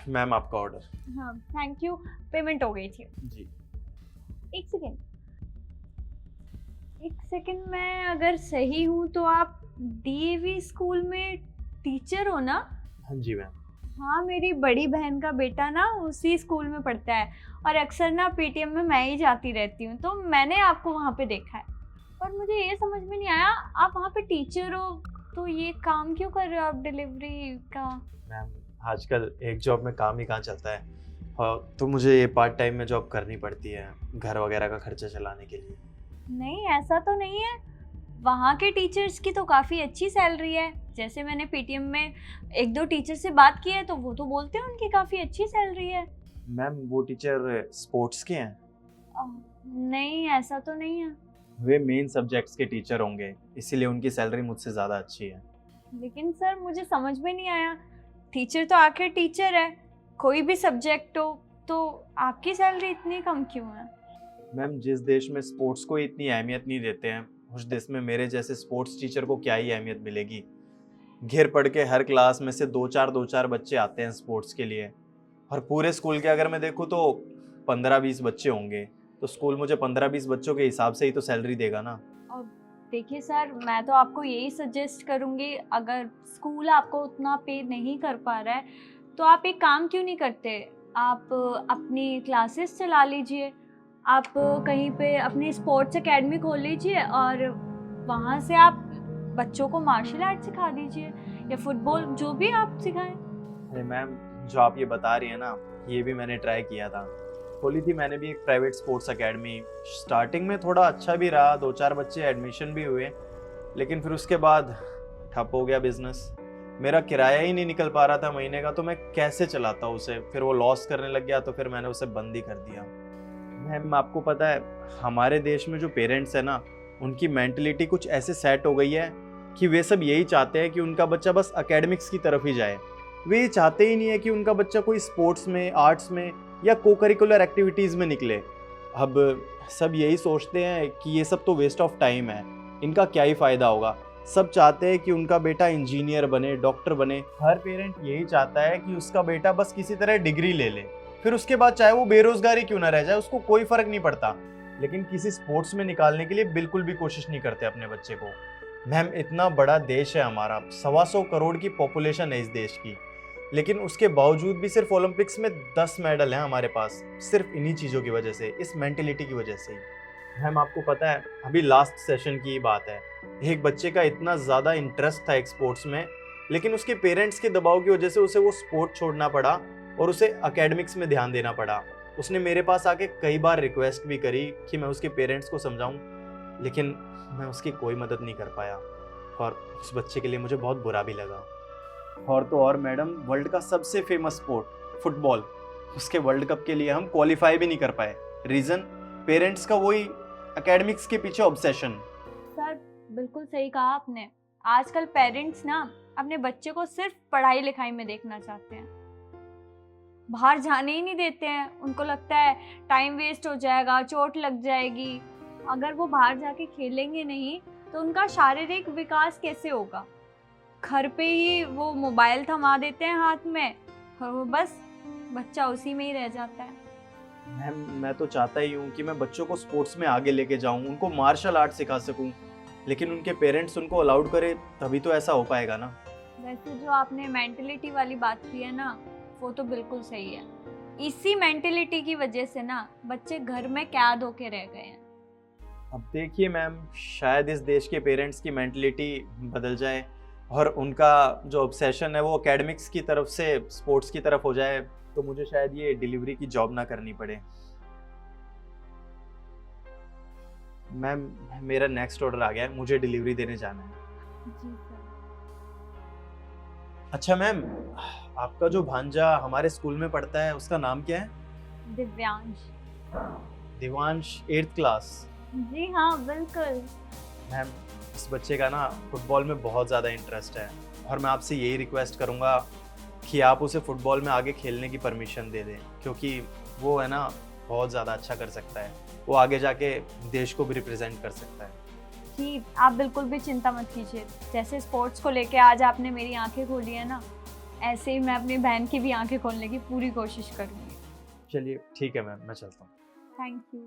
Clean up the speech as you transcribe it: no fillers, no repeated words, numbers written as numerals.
Ma'am आपका order. हाँ thank you, payment हो गई थी। जी। एक सेकेंड, मैं अगर सही हूँ तो आप डीएवी स्कूल में टीचर हो ना? हाँ जी मैम। हाँ, मेरी बड़ी बहन का बेटा ना उसी स्कूल में पढ़ता है और अक्सर ना पीटीएम में मैं ही जाती रहती हूँ, तो मैंने आपको वहाँ पे देखा है। पर मुझे ये समझ में नहीं आया, आप वहाँ पे टीचर हो तो ये काम क्यों कर रहे हो आप डिलीवरी का? मैम आजकल एक जॉब में काम ही कहाँ चलता है, और तो मुझे ये पार्ट टाइम में जॉब करनी पड़ती है घर वगैरह का खर्चा चलाने के लिए। नहीं ऐसा तो नहीं है, वहाँ के टीचर्स की तो काफ़ी अच्छी सैलरी है। जैसे मैंने पीटीएम में एक दो टीचर से बात की है तो वो तो बोलते हैं उनकी काफ़ी अच्छी सैलरी है। मैम वो टीचर स्पोर्ट्स के हैं। अ, नहीं ऐसा तो नहीं है। वे मेन सब्जेक्ट्स के टीचर होंगे, इसीलिए उनकी सैलरी मुझसे ज़्यादा अच्छी है। लेकिन सर मुझे समझ में नहीं आया, टीचर तो आखिर टीचर है, कोई भी सब्जेक्ट हो, तो आपकी सैलरी इतनी कम क्यों है? मैम जिस देश में स्पोर्ट्स को इतनी अहमियत नहीं देते हैं, उस देश में मेरे जैसे स्पोर्ट्स टीचर को क्या ही अहमियत मिलेगी। घेर पड़ के हर क्लास में से दो चार बच्चे आते हैं स्पोर्ट्स के लिए, और पूरे स्कूल के अगर मैं देखूँ तो 15-20 बच्चे होंगे, तो स्कूल मुझे 15-20 बच्चों के हिसाब से ही तो सैलरी देगा ना। अब देखिए सर, मैं तो आपको यही सजेस्ट करूँगी, अगर स्कूल आपको उतना पे नहीं कर पा रहा है तो आप एक काम क्यों नहीं करते, आप अपनी क्लासेस चला लीजिए, आप कहीं पे अपनी स्पोर्ट्स एकेडमी खोल लीजिए और वहाँ से आप बच्चों को मार्शल आर्ट सिखा दीजिए या फुटबॉल, जो भी आप सिखाएं। अरे मैम जो आप ये बता रही है ना, ये भी मैंने ट्राई किया था। खोली थी मैंने भी एक प्राइवेट स्पोर्ट्स एकेडमी। स्टार्टिंग में थोड़ा अच्छा भी रहा, 2-4 बच्चे एडमिशन भी हुए, लेकिन फिर उसके बाद ठप हो गया बिजनेस। मेरा किराया ही नहीं निकल पा रहा था महीने का, तो मैं कैसे चलाता उसे। फिर वो लॉस करने लग गया, तो फिर मैंने उसे बंद ही कर दिया। मैम आपको पता है, हमारे देश में जो पेरेंट्स है ना, उनकी मेंटलिटी कुछ ऐसे सेट हो गई है कि वे सब यही चाहते हैं कि उनका बच्चा बस एकेडमिक्स की तरफ ही जाए। वे ये चाहते ही नहीं है कि उनका बच्चा कोई स्पोर्ट्स में, आर्ट्स में या को करिकुलर एक्टिविटीज़ में निकले। अब सब यही सोचते हैं कि ये सब तो वेस्ट ऑफ टाइम है, इनका क्या ही फ़ायदा होगा। सब चाहते हैं कि उनका बेटा इंजीनियर बने, डॉक्टर बने। हर पेरेंट यही चाहता है कि उसका बेटा बस किसी तरह डिग्री ले ले, फिर उसके बाद चाहे वो बेरोजगारी क्यों ना रह जाए, उसको कोई फर्क नहीं पड़ता। लेकिन किसी स्पोर्ट्स में निकालने के लिए बिल्कुल भी कोशिश नहीं करते अपने बच्चे को। मैम इतना बड़ा देश है हमारा, 125 करोड़ की पॉपुलेशन है इस देश की, लेकिन उसके बावजूद भी सिर्फ ओलंपिक्स में 10 मेडल हैं हमारे पास, सिर्फ इन्हीं चीज़ों की वजह से, इस मेंटेलिटी की वजह से ही। मैम आपको पता है, अभी लास्ट सेशन की बात है, एक बच्चे का इतना ज़्यादा इंटरेस्ट था एक स्पोर्ट्स में, लेकिन उसके पेरेंट्स के दबाव की वजह से उसे वो स्पोर्ट छोड़ना पड़ा और उसे एकेडमिक्स में ध्यान देना पड़ा। उसने मेरे पास आके कई बार रिक्वेस्ट भी करी कि मैं उसके पेरेंट्स को समझाऊं, लेकिन मैं उसकी कोई मदद नहीं कर पाया, और उस बच्चे के लिए मुझे बहुत बुरा भी लगा। और तो और मैडम, वर्ल्ड का सबसे फेमस स्पोर्ट फुटबॉल, उसके वर्ल्ड कप के लिए हम क्वालिफाई भी नहीं कर पाए। रीज़न पेरेंट्स का वही एकेडमिक्स के पीछे ऑब्सेशन। सर बिल्कुल सही कहा आपने, आजकल पेरेंट्स ना अपने बच्चे को सिर्फ पढ़ाई लिखाई में देखना चाहते हैं, बाहर जाने ही नहीं देते हैं। उनको लगता है टाइम वेस्ट हो जाएगा, चोट लग जाएगी, अगर वो बाहर जाके खेलेंगे नहीं तो उनका शारीरिक विकास कैसे होगा। घर पे ही वो मोबाइल थमा देते हैं हाथ में और वो बस बच्चा उसी में ही रह जाता है। मैम मैं तो चाहता ही हूँ कि मैं बच्चों को स्पोर्ट्स में आगे लेके जाऊँ, उनको मार्शल आर्ट सिखा सकूँ, लेकिन उनके पेरेंट्स उनको अलाउड करे तभी तो ऐसा हो पाएगा ना। वैसे जो आपने मेंटलिटी वाली बात की है ना, वो तो बिल्कुल सही है। इसी मेंटलिटी की वजह से ना बच्चे घर में कैद होके रह गए हैं। अब देखिए मैम, शायद इस देश के पेरेंट्स की मेंटलिटी बदल जाए और उनका जो ऑब्सेशन है वो एकेडमिक्स की तरफ से स्पोर्ट्स की तरफ हो जाए, तो मुझे शायद ये डिलीवरी की जॉब ना करनी पड़े। मैम मेरा नेक्स्ट ऑर्डर आ गया है, मुझे डिलीवरी देने जाना है। जी सर। अच्छा मैम, आपका जो भांजा हमारे स्कूल में पढ़ता है उसका नाम क्या है? दिव्यांश। Divansh, 8th class. जी हाँ बिल्कुल। मैम इस बच्चे का ना फुटबॉल में बहुत ज़्यादा इंटरेस्ट है, और मैं आपसे यही रिक्वेस्ट करूँगा कि आप उसे फुटबॉल में आगे खेलने की परमिशन दे दें, क्योंकि वो है ना बहुत ज़्यादा अच्छा कर सकता है, वो आगे जाके देश को भी रिप्रेजेंट कर सकता है। जी आप बिल्कुल भी चिंता मत कीजिए, जैसे स्पोर्ट्स को लेके आज आपने मेरी आंखें खोली है ना, ऐसे ही मैं अपनी बहन की भी आंखें खोलने की पूरी कोशिश करूँगी। चलिए ठीक है मैम, मैं चलता हूँ। Thank you.